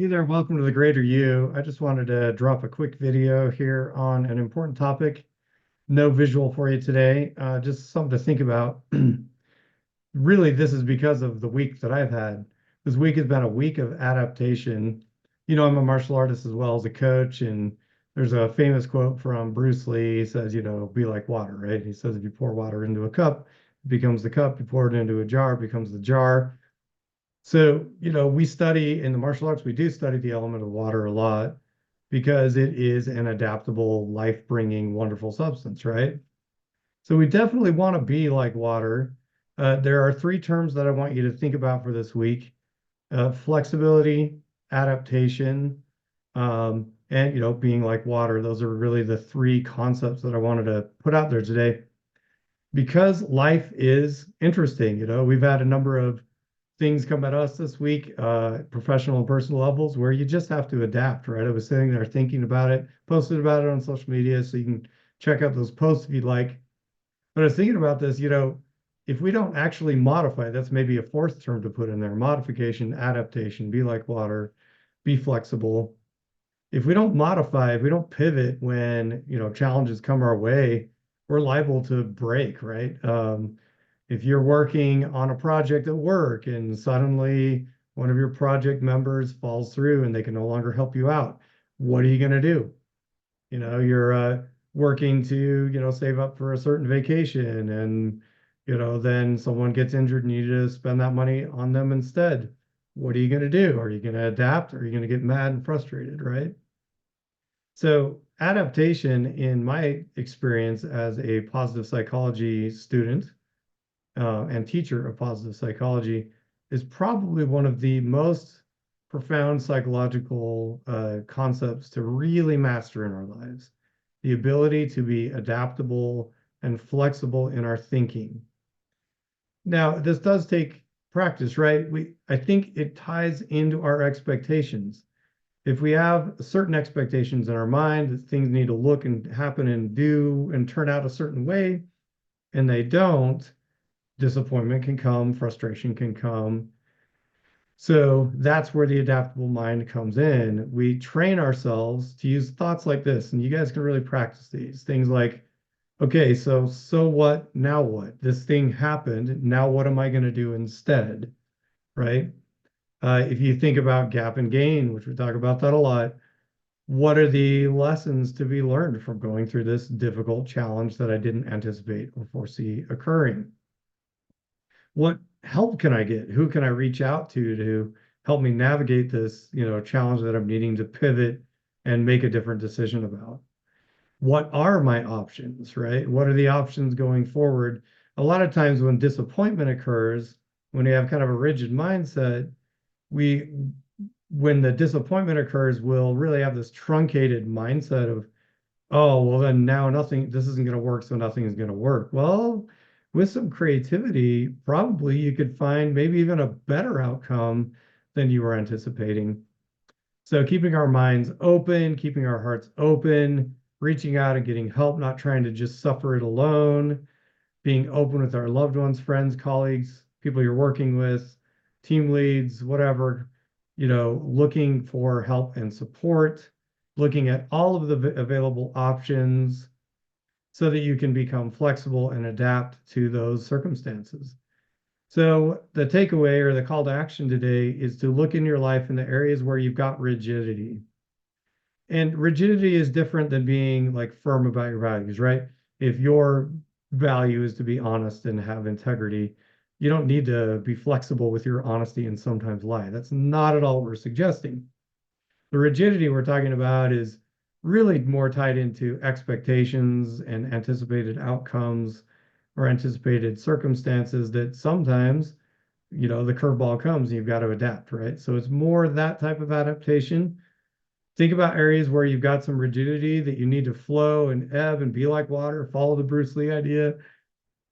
Hey there, welcome to the Greater You. I just wanted to drop a quick video here on an important topic. No visual for you today, just something to think about. Really, this is because of the week that I've had. This week has been a week of adaptation. I'm a martial artist as well as a coach, and there's a famous quote from Bruce Lee. He says, be like water, right? He says, if you pour water into a cup, it becomes the cup. You pour it into a jar, it becomes the jar. So, we study in the martial arts, we do study the element of water a lot because it is an adaptable, life-bringing, wonderful substance, right? So we definitely want to be like water. There are three terms that I want you to think about for this week: flexibility, adaptation, and being like water. Those are really the three concepts that I wanted to put out there today because life is interesting. We've had a number of things come at us this week, professional and personal levels, where you just have to adapt, right? I was sitting there thinking about it, posted about it on social media, so you can check out those posts if you'd like. But I was thinking about this, if we don't actually modify, that's maybe a fourth term to put in there: modification, adaptation, be like water, be flexible. If we don't modify, if we don't pivot when, challenges come our way, we're liable to break, right? If you're working on a project at work and suddenly one of your project members falls through and they can no longer help you out, what are you going to do? You're working to, save up for a certain vacation and, then someone gets injured and you need to spend that money on them instead. What are you going to do? Are you going to adapt? Or are you going to get mad and frustrated, right? So adaptation, in my experience as a positive psychology student, and teacher of positive psychology, is probably one of the most profound psychological concepts to really master in our lives. The ability to be adaptable and flexible in our thinking. Now, this does take practice, right? I think it ties into our expectations. If we have certain expectations in our mind that things need to look and happen and do and turn out a certain way, and they don't, disappointment can come, frustration can come. So that's where the adaptable mind comes in. We train ourselves to use thoughts like this, and you guys can really practice these things like, okay, so what? Now what? This thing happened. Now what am I going to do instead? Right? If you think about gap and gain, which we talk about that a lot, what are the lessons to be learned from going through this difficult challenge that I didn't anticipate or foresee occurring? What help can I get? Who can I reach out to help me navigate this, challenge that I'm needing to pivot and make a different decision about? What are my options, right? What are the options going forward? A lot of times when disappointment occurs, when we have kind of a rigid mindset, we when the disappointment occurs, we'll really have this truncated mindset of, oh, well, then now nothing, this isn't going to work, so nothing is going to work. Well, with some creativity, probably you could find maybe even a better outcome than you were anticipating. So keeping our minds open, keeping our hearts open, reaching out and getting help, not trying to just suffer it alone, being open with our loved ones, friends, colleagues, people you're working with, team leads, whatever, looking for help and support, looking at all of the available options so that you can become flexible and adapt to those circumstances. So the takeaway or the call to action today is to look in your life in the areas where you've got rigidity. And rigidity is different than being like firm about your values, right? If your value is to be honest and have integrity, you don't need to be flexible with your honesty and sometimes lie. That's not at all what we're suggesting. The rigidity we're talking about is really more tied into expectations and anticipated outcomes or anticipated circumstances that sometimes, the curveball comes and you've got to adapt, right? So it's more that type of adaptation. Think about areas where you've got some rigidity that you need to flow and ebb and be like water, follow the Bruce Lee idea,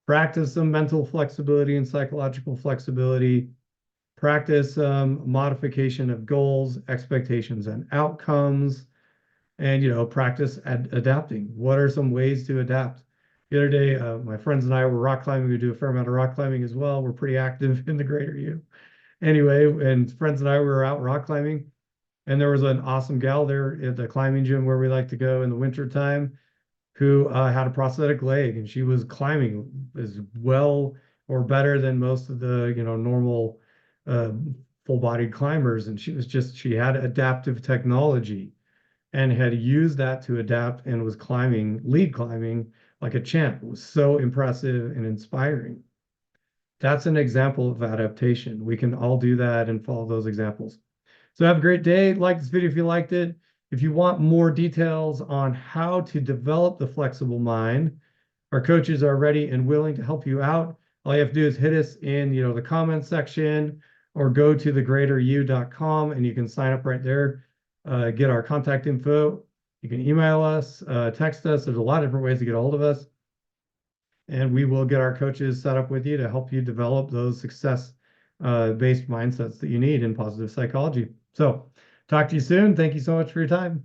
practice some mental flexibility and psychological flexibility, practice modification of goals, expectations, and outcomes, and practice adapting. What are some ways to adapt? The other day, my friends and I were rock climbing. We do a fair amount of rock climbing as well. We're pretty active in the Greater U. Anyway, and friends and I were out rock climbing, And there was an awesome gal there at the climbing gym where we like to go in the winter time who had a prosthetic leg, and she was climbing as well or better than most of the, normal uh, full-bodied climbers. And she had adaptive technology and had used that to adapt and was climbing, lead climbing like a champ. It was so impressive and inspiring. That's an example of adaptation. We can all do that and follow those examples. So have a great day. Like this video if you liked it. If you want more details on how to develop the flexible mind, our coaches are ready and willing to help you out. All you have to do is hit us in, the comment section or go to thegreateryou.com and you can sign up right there, get our contact info. You can email us, text us. There's a lot of different ways to get a hold of us. And we will get our coaches set up with you to help you develop those success based mindsets that you need in positive psychology. So talk to you soon. Thank you so much for your time.